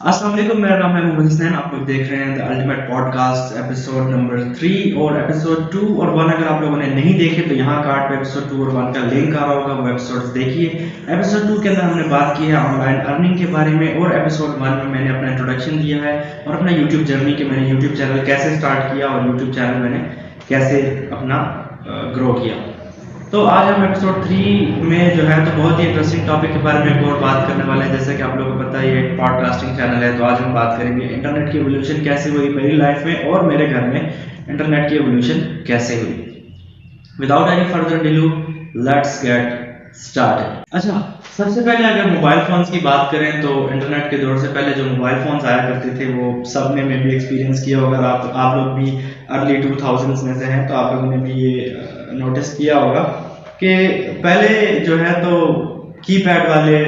अस्सलाम वालेकुम, मेरा नाम है मोहम्मद हसनैन। आप लोग देख रहे हैं the ultimate podcast episode number 3 और एपिसोड 2 और 1। अगर आप लोगों ने नहीं देखे तो यहाँ कार्ड पे एपिसोड 2 और 1 का लिंक आ रहा होगा, वो एपिसोड्स देखिए। एपिसोड 2 के अंदर हमने बात की है ऑनलाइन अर्निंग के बारे में और एपिसोड 1 में मैंने अपना इंट्रोडक्शन दिया है और अपना यूट्यूब जर्नी कि मैंने यूट्यूब चैनल कैसे स्टार्ट किया और यूट्यूब चैनल मैंने कैसे अपना ग्रो किया। तो आज हम एपिसोड 3 में जो है तो बहुत ही इंटरेस्टिंग टॉपिक के बारे में एक और बात करने वाले हैं। जैसे कि आप लोगों को पता है ये एक पॉडकास्टिंग चैनल है, तो आज हम बात करेंगे इंटरनेट की एवोल्यूशन कैसे हुई मेरी लाइफ में और मेरे घर में इंटरनेट की एवोल्यूशन कैसे हुई। Without any further delay let's get started. अच्छा, सबसे पहले अगर मोबाइल फोन्स की बात करें तो इंटरनेट के दौर से पहले जो मोबाइल फोन्स आया करते थे वो सब ने में भी एक्सपीरियंस किया होगा। आप लोग भी अर्ली 2000s में से हैं तो आप लोगों ने भी ये नोटिस किया होगा कि पहले जो है तो कीपैड वाले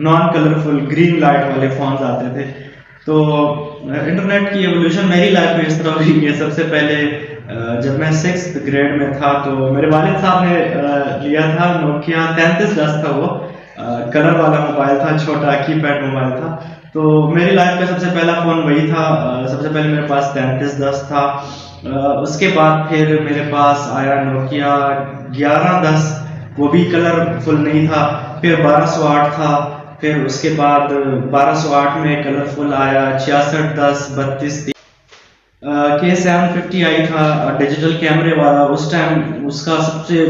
नॉन कलरफुल ग्रीन लाइट वाले फोन्स आते थे। तो इंटरनेट की एवोल्यूशन मेरी लाइफ में इस तरह हुई है। सबसे पहले जब मैं 6th ग्रेड में था तो मेरे वालिद साहब ने लिया था नोकिया 3310 था, वो कलर वाला मोबाइल था, छोटा कीपैड मोबाइल था। तो मेरी लाइफ का सबसे पहला फ़ोन वही था। सबसे पहले मेरे पास 3310 था। उसके बाद फिर मेरे पास आया नोकिया 1110, वो भी कलरफुल नहीं था। फिर 1208 था, फिर उसके बाद 1208 में कलरफुल आया 6610 3230 K750 आई था डिजिटल कैमरे वाला। उस टाइम उसका सबसे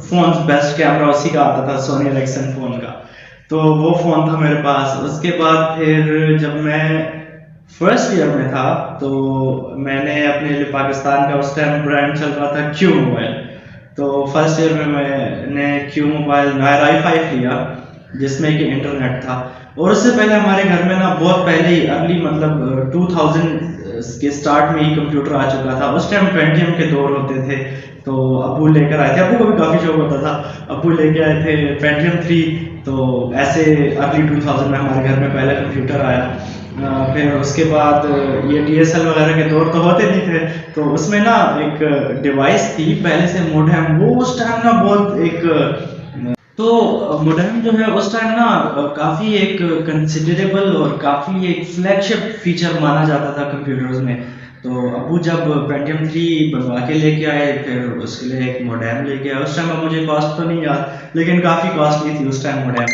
फोन बेस्ट कैमरा उसी का आता था, सोनी एरिक्सन फोन का। तो वो फोन था मेरे पास। उसके बाद फिर जब मैं फर्स्ट ईयर में था तो मैंने अपने लिए पाकिस्तान का उस टाइम ब्रांड चल रहा था क्यू मोबाइल। तो फर्स्ट ईयर में मैंने क्यू मोबाइल नायर i5 लिया जिसमें कि इंटरनेट था। और उससे पहले हमारे घर में ना बहुत पहले ही अर्ली 2000 के स्टार्ट में ही कंप्यूटर आ चुका था। उस टाइम पेंटियम के दौर होते थे तो अबू लेकर आए थे, अबू को भी काफ़ी शौक होता था, अबू लेके आए थे पेंटियम 3। तो ऐसे अर्ली 2000 में हमारे घर में पहला कंप्यूटर आया। फिर उसके बाद ये DSL वगैरह के दौर तो होते नहीं थे, तो उसमें ना एक डिवाइस थी पहले से मोडेम। वो उस टाइम ना बहुत एक तो मोडेम जो है उस टाइम ना काफ़ी एक कंसिडरेबल और काफ़ी एक फ्लैगशिप फीचर माना जाता था कंप्यूटर्स में। तो अबू जब पेंटियम 3 बनवा के लेके आए फिर उसके लिए एक मोडेम लेके आए। उस टाइम मुझे कॉस्ट तो नहीं याद लेकिन काफ़ी कॉस्टली थी उस टाइम मोडेम,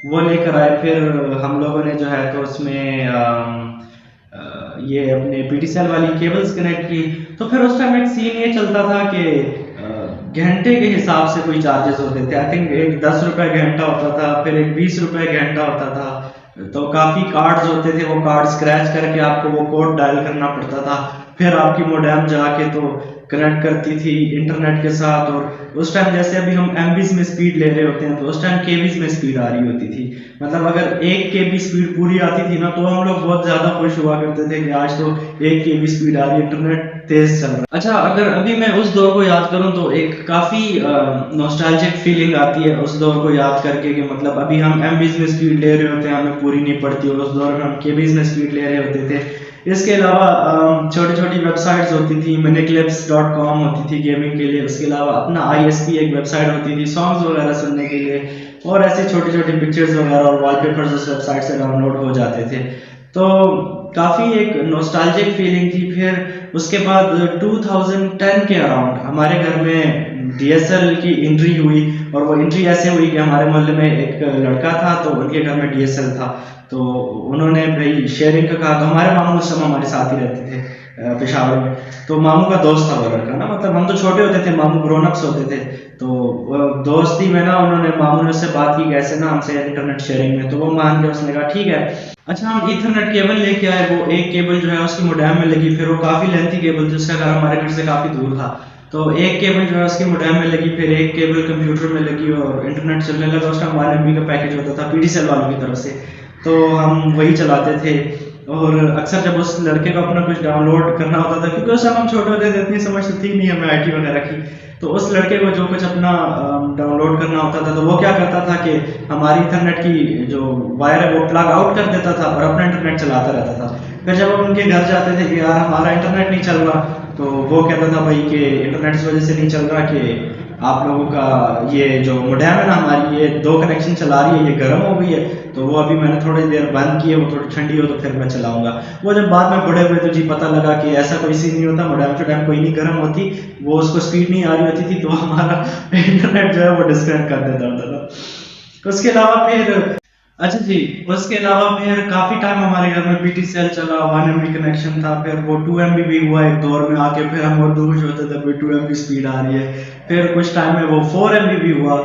वो लेकर आए। फिर हम लोगों ने जो है तो उसमें ये अपने PTCL वाली केबल्स कनेक्ट की। तो फिर उस टाइम एक सीन ये चलता था कि घंटे के हिसाब से कोई चार्जेस होते थे। आई थिंक एक 10 रुपये घंटा होता था, फिर एक 20 रुपये घंटा होता था। तो काफ़ी कार्ड्स होते थे, वो कार्ड स्क्रैच करके आपको वो कोड डायल करना पड़ता था। फिर आपकी मोडेम जाके तो कनेक्ट करती थी इंटरनेट के साथ। और उस टाइम जैसे अभी हम MBs में स्पीड ले रहे होते हैं तो उस टाइम KBs में स्पीड आ रही होती थी। मतलब अगर 1 KB स्पीड पूरी आती थी ना तो हम लोग बहुत ज़्यादा खुश हुआ करते थे कि आज तो 1 KB स्पीड आ रही है, इंटरनेट तेज चल रहा है। अच्छा, अगर अभी मैं उस दौर को याद करूं तो एक काफ़ी नॉस्टैल्जिक फीलिंग आती है उस दौर को याद करके कि मतलब अभी हम MBs में स्पीड ले रहे होते हैं, हमें पूरी नहीं पड़ती, और उस दौर में हम KBs में स्पीड ले रहे होते थे। इसके अलावा छोटी छोटी वेबसाइट्स होती थी, miniclips.com होती थी गेमिंग के लिए। उसके अलावा अपना ISP एक वेबसाइट होती थी सॉन्ग्स वगैरह सुनने के लिए, और ऐसे छोटी छोटी पिक्चर्स वगैरह और वॉलपेपर्स उस वेबसाइट से डाउनलोड हो जाते थे। तो काफ़ी एक नॉस्टैल्जिक फीलिंग थी। फिर उसके बाद 2010 के अराउंड हमारे घर में DSL की एंट्री हुई, और वो एंट्री ऐसे हुई कि हमारे मोहल्ले में एक लड़का था तो उनके घर में DSL था। तो उन्होंने भाई शेयरिंग का कहा। तो हमारे मामू उस समय हमारे साथ ही रहते थे पेशावर में। तो मामू का दोस्त था वो लड़का ना, मतलब हम तो छोटे होते थे, मामू ग्रोन अप्स होते थे। तो दोस्ती में ना उन्होंने मामू ने उससे बात की कैसे ना हमसे इंटरनेट शेयरिंग में, तो वो मान के उसने कहा ठीक है। अच्छा, हम ईथरनेट केबल लेके आए। वो एक केबल जो है उसकी मोडेम में लगी, फिर वो काफ़ी लेंथी केबल थी, उसका घर हमारे घर से काफ़ी दूर था। तो एक केबल जो है उसकी मोडेम में लगी, फिर एक केबल कंप्यूटर में लगी और इंटरनेट चलने लगा। उसका 1 MB का पैकेज होता था PTCL वालों की तरफ से, तो हम वही चलाते थे। और अक्सर जब उस लड़के को अपना कुछ डाउनलोड करना होता था, क्योंकि उस समय हम छोटे होते थे, इतनी समझ तो थी नहीं हमें IT वगैरह की, तो उस लड़के को जो कुछ अपना डाउनलोड करना होता था तो वो क्या करता था कि हमारी इंटरनेट की जो वायर है वो प्लग आउट कर देता था और अपना इंटरनेट चलाता रहता था। फिर जब हम उनके घर जाते थे कि यार हमारा इंटरनेट नहीं चल रहा, तो वो कहता था भाई कि इंटरनेट इस वजह से नहीं चल रहा कि आप लोगों का ये जो मोडेम है ना हमारी, ये 2 कनेक्शन चला रही है, ये गर्म हो गई है, तो वो अभी मैंने थोड़ी देर बंद की है, वो थोड़ी ठंडी हो तो फिर मैं चलाऊंगा। वो जब बाद में बड़े हुए तो जी पता लगा कि ऐसा कोई सीन नहीं होता, मोडेम शोडेम कोई नहीं गर्म होती, वो उसको स्पीड नहीं आ रही होती थी, तो हमारा इंटरनेट जो है वो डिस्कनेक्ट कर देता होता था। उसके अलावा फिर अच्छा जी, उसके अलावा फिर काफ़ी टाइम हमारे घर में पीटीसीएल चला, 1 MB कनेक्शन था, फिर वो 2 MB भी हुआ एक दौर में आके, फिर हम और खुश होते थे फिर 2 MB स्पीड आ रही है, फिर कुछ टाइम में वो 4 MB भी हुआ,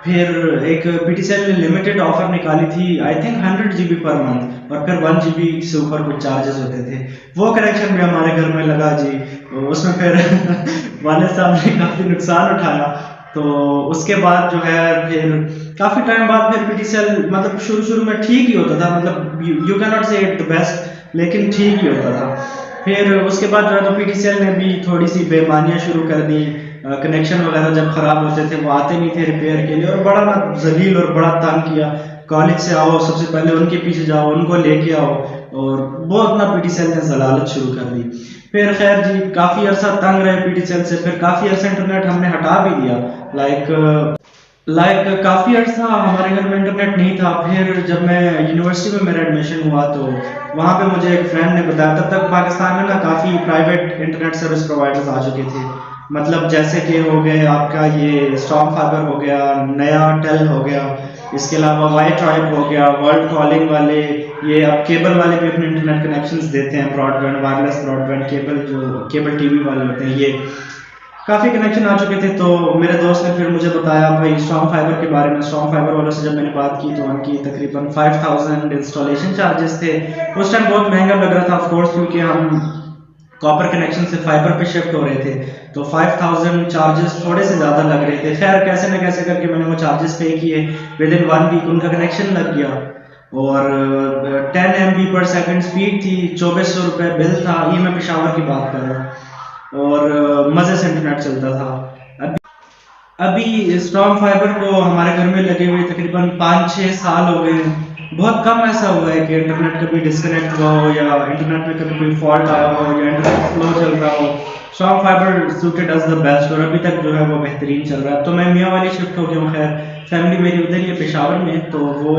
फिर एक पीटीसीएल ने लिमिटेड ऑफर निकाली थी I think 100 GB per month, और फिर 1 GB से ऊपर कुछ चार्जेस होते थे, वो कनेक्शन भी हमारे घर में लगा जी, उसमें फिर वाले साहब ने काफ़ी नुकसान उठाया। तो उसके बाद जो है फिर काफ़ी टाइम बाद फिर पीटीसीएल मतलब शुरू में ठीक ही होता था, मतलब यू कैन नॉट से इट द बेस्ट, लेकिन ठीक ही होता था। फिर उसके बाद जो है तो पीटीसीएल ने भी थोड़ी सी बेईमानियाँ शुरू कर दी, कनेक्शन वगैरह जब ख़राब होते थे वो आते नहीं थे रिपेयर के लिए, और बड़ा ना जलील और बड़ा तंग किया, कॉलेज से आओ सबसे पहले उनके पीछे जाओ, उनको लेके आओ, और बहुत ना पीटीसीएल ने जलालत शुरू कर दी। फिर खैर जी काफ़ी अरसा तंग रहे पीटीसीएल से, फिर काफ़ी अरसा इंटरनेट हमने हटा भी दिया, लाइक काफ़ी अर्सा हमारे घर में इंटरनेट नहीं था। फिर जब मैं यूनिवर्सिटी में मेरा एडमिशन हुआ तो वहाँ पे मुझे एक फ्रेंड ने बताया, तब तक पाकिस्तान में ना काफ़ी प्राइवेट इंटरनेट सर्विस प्रोवाइडर्स आ चुके थे, मतलब जैसे कि हो गए आपका ये स्टॉर्म फाइबर हो गया, नया टेल हो गया, इसके अलावा वाई ट्राइब हो गया, वर्ल्ड कॉलिंग वाले, ये अब केबल वाले भी अपने इंटरनेट कनेक्शंस देते हैं, ब्रॉडबैंड वायरलेस ब्रॉडबैंड केबल, जो केबल टीवी वाले होते हैं, ये काफ़ी कनेक्शन आ चुके थे। तो मेरे दोस्त ने फिर मुझे बताया भाई स्ट्रॉन्ग फाइबर के बारे में। स्ट्रॉन्ग फाइबर वालों से जब मैंने बात की तो उनकी तकरीबन 5000 इंस्टॉलेशन चार्जेस थे। उस टाइम बहुत महंगा लग रहा था ऑफ कोर्स, क्योंकि हम कॉपर कनेक्शन से फाइबर पे शिफ्ट हो रहे थे, तो 5000 चार्जेस थोड़े से ज़्यादा लग रहे थे। खैर कैसे न कैसे करके मैंने वो चार्जेस पे किए, विद इन 1 वीक उनका कनेक्शन लग गया, और 10 MB पर सेकंड स्पीड थी, 2400 रुपये बिल था, ये मैं पेशावर की बात कर रहा हूँ, और मज़े से इंटरनेट चलता था। अभी स्ट्रॉन्ग फाइबर को हमारे घर में लगे हुए तकरीबन 5-6 साल हो गए हैं। बहुत कम ऐसा हुआ है कि इंटरनेट कभी डिस्कनेक्ट हुआ हो, या इंटरनेट में कभी कोई फॉल्ट आया हो, या इंटरनेट स्लो चल रहा हो। Strong fibre suited as the best, और अभी तक जो है वो बेहतरीन चल रहा है। तो मैं मियाँ वाली शिफ्ट हो गया हूँ, खैर फैमिली मेरी उधर ही है पेशावर में, तो वो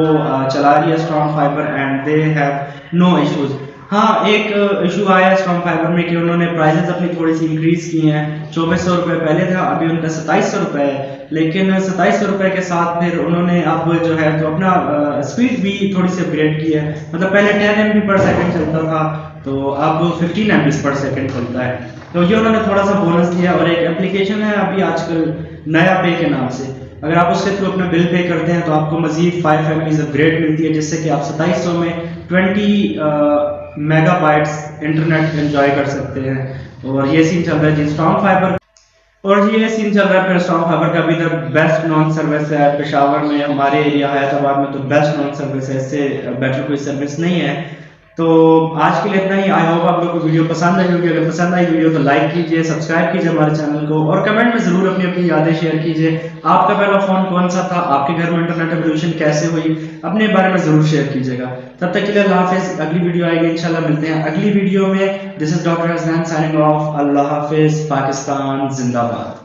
चला रही है strong fibre and they have no issues. हाँ, एक इशू आया स्ट्रॉन्ग फाइबर में कि उन्होंने प्राइसेस अपनी थोड़ी सी इंक्रीज़ की हैं। 2400 रुपये पहले था, अभी उनका 2700 रुपये है, लेकिन 2700 रुपये के साथ फिर उन्होंने अब जो है तो अपना स्पीड भी थोड़ी सी अपग्रेड की है। मतलब पहले 10 MB पर सेकंड चलता था, तो अब 15 MB पर सेकंड चलता है। तो ये उन्होंने थोड़ा सा बोनस दिया, और एक एप्लीकेशन है अभी आजकल नया पे के नाम से, अगर आप उसके थ्रू अपना बिल पे करते हैं तो आपको मजीद 5 MB अपग्रेड मिलती है, जिससे कि आप 2700 में 20 मेगाबाइट्स इंटरनेट एंजॉय कर सकते हैं। और ये सीन चल रहा है जी स्ट्रॉन्ग फाइबर, और ये सीन चल रहा है फिर स्ट्रॉन्ग फाइबर का अभी तक बेस्ट नॉन सर्विस है पेशावर में, हमारे एरिया हैदराबाद में तो बेस्ट नॉन सर्विस है, इससे बेटर कोई सर्विस नहीं है। तो आज के लिए इतना ही। आई होप आप लोग को वीडियो पसंद आई होगी। अगर पसंद आई वीडियो तो लाइक कीजिए, सब्सक्राइब कीजिए हमारे चैनल को, और कमेंट में ज़रूर अपनी अपनी यादें शेयर कीजिए। आपका पहला फ़ोन कौन सा था, आपके घर में इंटरनेट एवोल्यूशन कैसे हुई, अपने बारे में ज़रूर शेयर कीजिएगा। तब तक के लिए अल्लाह हाफिज़। अगली वीडियो आएगी इंशाल्लाह, मिलते हैं अगली वीडियो में। This is doctor Hasnain signing off. अल्लाह हाफिज़। पाकिस्तान जिंदाबाद।